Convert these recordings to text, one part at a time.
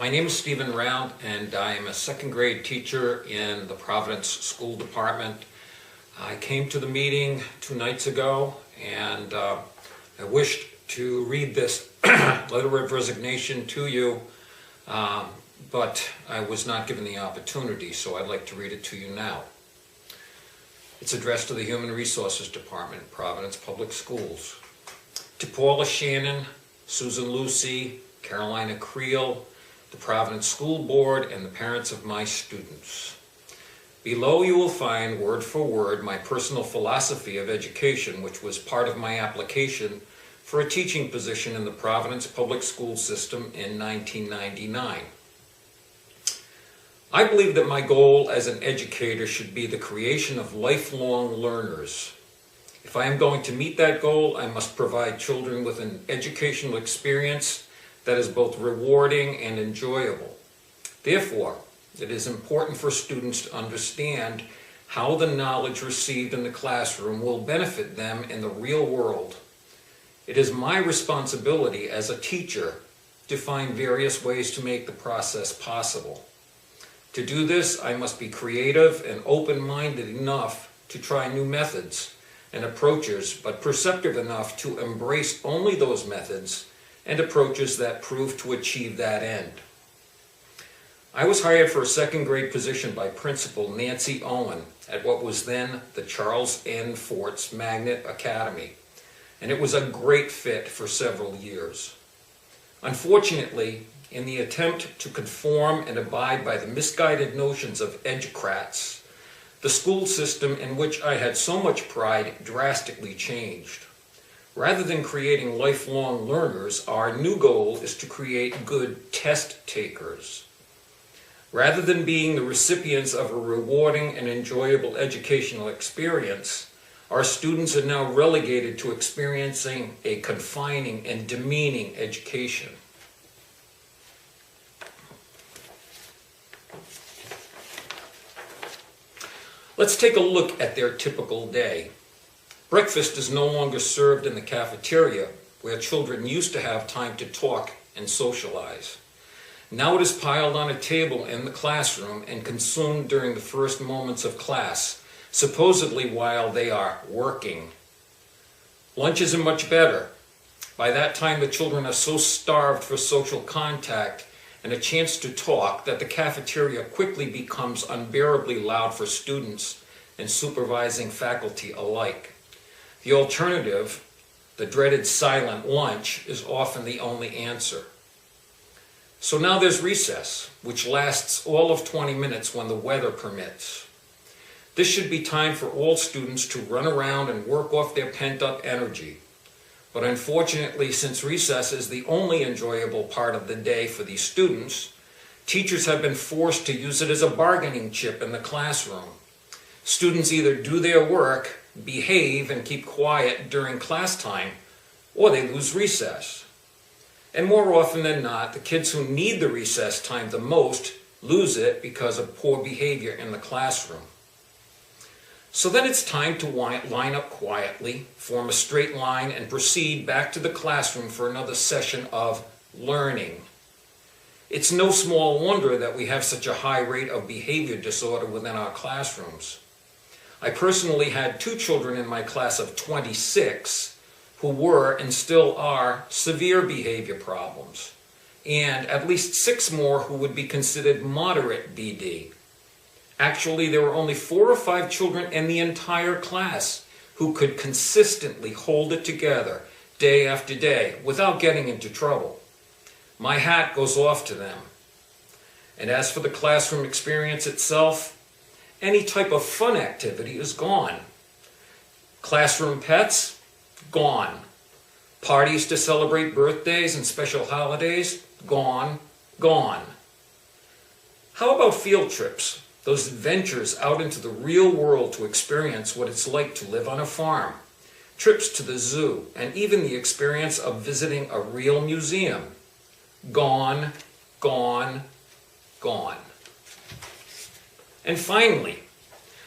My name is Stephen Round, and I am a second grade teacher in the Providence School Department. I came to the meeting 2 nights ago, and I wished to read this letter of resignation to you, but I was not given the opportunity, so I'd like to read it to you now. It's addressed to the Human Resources Department, Providence Public Schools. To Paula Shannon, Susan Lucy, Carolina Creel, the Providence School Board, and the parents of my students. Below you will find, word for word, my personal philosophy of education, which was part of my application for a teaching position in the Providence Public School System in 1999. I believe that my goal as an educator should be the creation of lifelong learners. If I am going to meet that goal, I must provide children with an educational experience that is both rewarding and enjoyable. Therefore, it is important for students to understand how the knowledge received in the classroom will benefit them in the real world. It is my responsibility as a teacher to find various ways to make the process possible. To do this, I must be creative and open-minded enough to try new methods and approaches, but perceptive enough to embrace only those methods and approaches that prove to achieve that end. I was hired for a second grade position by Principal Nancy Owen at what was then the Charles N. Fort's Magnet Academy, and it was a great fit for several years. Unfortunately, in the attempt to conform and abide by the misguided notions of educrats, the school system in which I had so much pride drastically changed. Rather than creating lifelong learners, our new goal is to create good test takers. Rather than being the recipients of a rewarding and enjoyable educational experience, our students are now relegated to experiencing a confining and demeaning education. Let's take a look at their typical day. Breakfast is no longer served in the cafeteria, where children used to have time to talk and socialize. Now it is piled on a table in the classroom and consumed during the first moments of class, supposedly while they are working. Lunch isn't much better. By that time, the children are so starved for social contact and a chance to talk that the cafeteria quickly becomes unbearably loud for students and supervising faculty alike. The alternative, the dreaded silent lunch, is often the only answer. So now there's recess, which lasts all of 20 minutes when the weather permits. This should be time for all students to run around and work off their pent-up energy. But unfortunately, since recess is the only enjoyable part of the day for these students, teachers have been forced to use it as a bargaining chip in the classroom. Students either do their work, behave, and keep quiet during class time, or they lose recess. And more often than not, the kids who need the recess time the most lose it because of poor behavior in the classroom. So then it's time to line up quietly, form a straight line, and proceed back to the classroom for another session of learning. It's no small wonder that we have such a high rate of behavior disorder within our classrooms. I personally had 2 children in my class of 26 who were and still are severe behavior problems, and at least 6 more who would be considered moderate BD. Actually, there were only 4 or 5 children in the entire class who could consistently hold it together day after day without getting into trouble. My hat goes off to them. And as for the classroom experience itself, any type of fun activity is gone. Classroom pets? Gone. Parties to celebrate birthdays and special holidays? Gone. Gone. How about field trips? Those adventures out into the real world to experience what it's like to live on a farm. Trips to the zoo, and even the experience of visiting a real museum. Gone, gone, gone. And finally,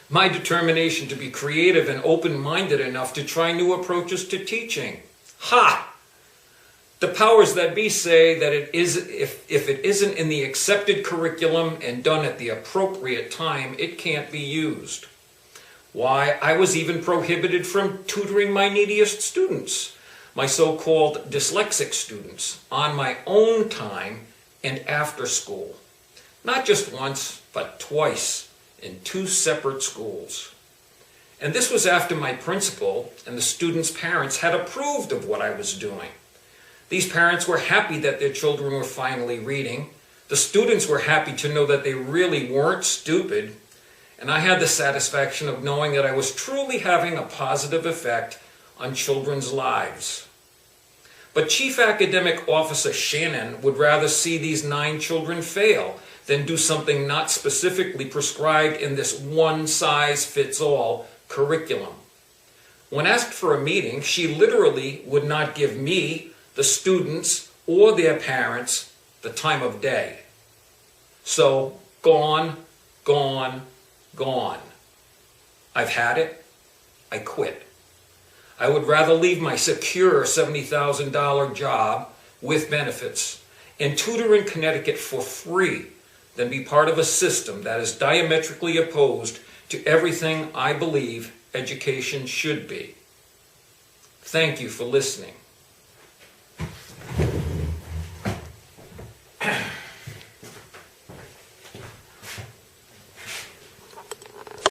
my determination to be creative and open-minded enough to try new approaches to teaching. Ha! The powers that be say that if it isn't in the accepted curriculum and done at the appropriate time, it can't be used. Why, I was even prohibited from tutoring my neediest students, my so-called dyslexic students, on my own time and after school. Not just once, but twice in 2 separate schools. And this was after my principal and the students' parents had approved of what I was doing. These parents were happy that their children were finally reading. The students were happy to know that they really weren't stupid. And I had the satisfaction of knowing that I was truly having a positive effect on children's lives. But Chief Academic Officer Shannon would rather see these 9 children fail than do something not specifically prescribed in this one-size-fits-all curriculum. When asked for a meeting, she literally would not give me, the students, or their parents the time of day. So, gone, gone, gone. I've had it. I quit. I would rather leave my secure $70,000 job with benefits and tutor in Connecticut for free than be part of a system that is diametrically opposed to everything I believe education should be. Thank you for listening.